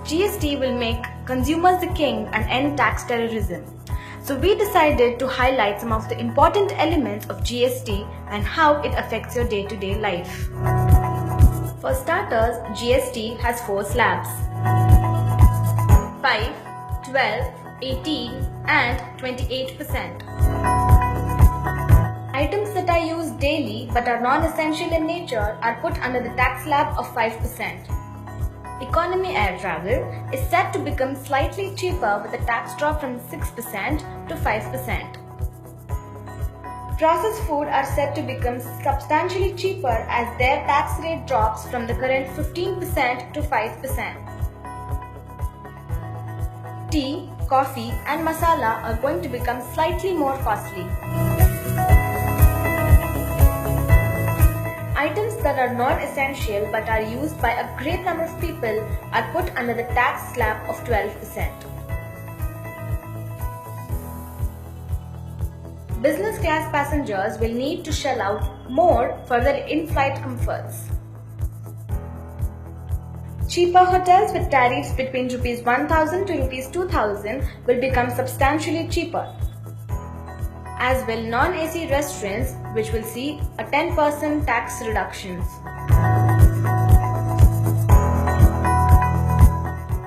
GST will make consumers the king and end tax terrorism. So we decided to highlight some of the important elements of GST and how it affects your day-to-day life. For starters, GST has 4 slabs: 5, 12, 18 and 28%. Items that are used daily but are non-essential in nature are put under the tax slab of 5%. Economy air travel is set to become slightly cheaper with a tax drop from 6% to 5%. Processed food are set to become substantially cheaper as their tax rate drops from the current 15% to 5%. Tea, coffee and masala are going to become slightly more costly. Items that are non-essential but are used by a great number of people are put under the tax slab of 12%. Business class passengers will need to shell out more for their in-flight comforts. Cheaper hotels with tariffs between Rs 1,000 to Rs 2,000 will become substantially cheaper, as will non-AC restaurants, which will see a 10% tax reductions.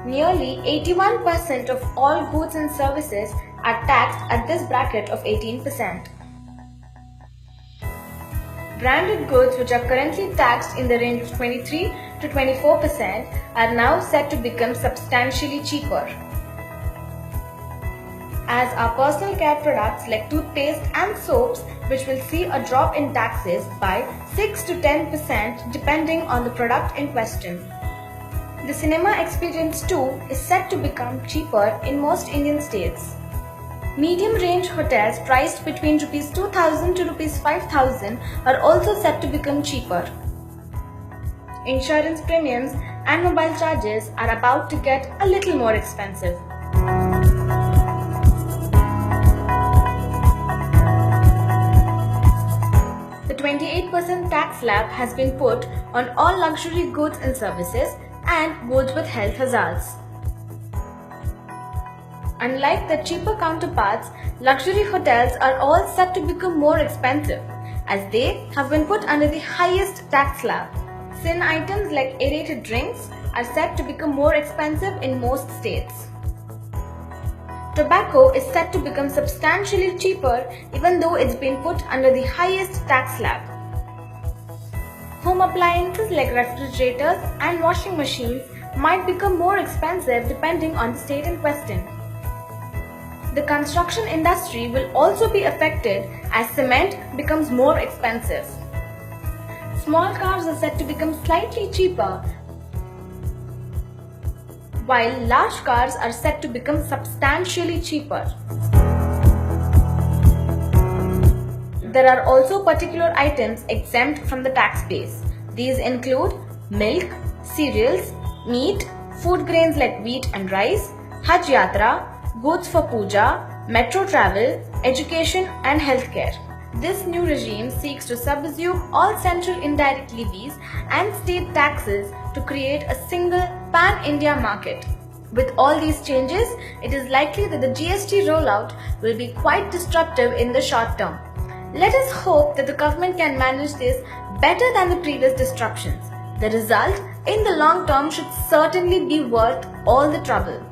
Nearly 81% of all goods and services are taxed at this bracket of 18%. Branded goods, which are currently taxed in the range of 23 to 24%, are now set to become substantially cheaper, as are personal care products like toothpaste and soaps, which will see a drop in taxes by 6 to 10% depending on the product in question. The cinema experience too is set to become cheaper in most Indian states. Medium range hotels priced between Rs 2,000 to Rs 5,000 are also set to become cheaper. Insurance premiums and mobile charges are about to get a little more expensive. The 28% tax slab has been put on all luxury goods and services and goods with health hazards. Unlike their cheaper counterparts, luxury hotels are all set to become more expensive, as they have been put under the highest tax slab. Sin items like aerated drinks are set to become more expensive in most states. Tobacco is set to become substantially cheaper even though it's been put under the highest tax slab. Home appliances like refrigerators and washing machines might become more expensive depending on the state in question. The construction industry will also be affected as cement becomes more expensive. Small cars are set to become slightly cheaper, while large cars are set to become substantially cheaper. There are also particular items exempt from the tax base. These include milk, cereals, meat, food grains like wheat and rice, Hajj Yatra, goods for puja, metro travel, education and healthcare. This new regime seeks to subsume all central indirect levies and state taxes to create a single pan-India market. With all these changes, it is likely that the GST rollout will be quite disruptive in the short term. Let us hope that the government can manage this better than the previous disruptions. The result in the long term should certainly be worth all the trouble.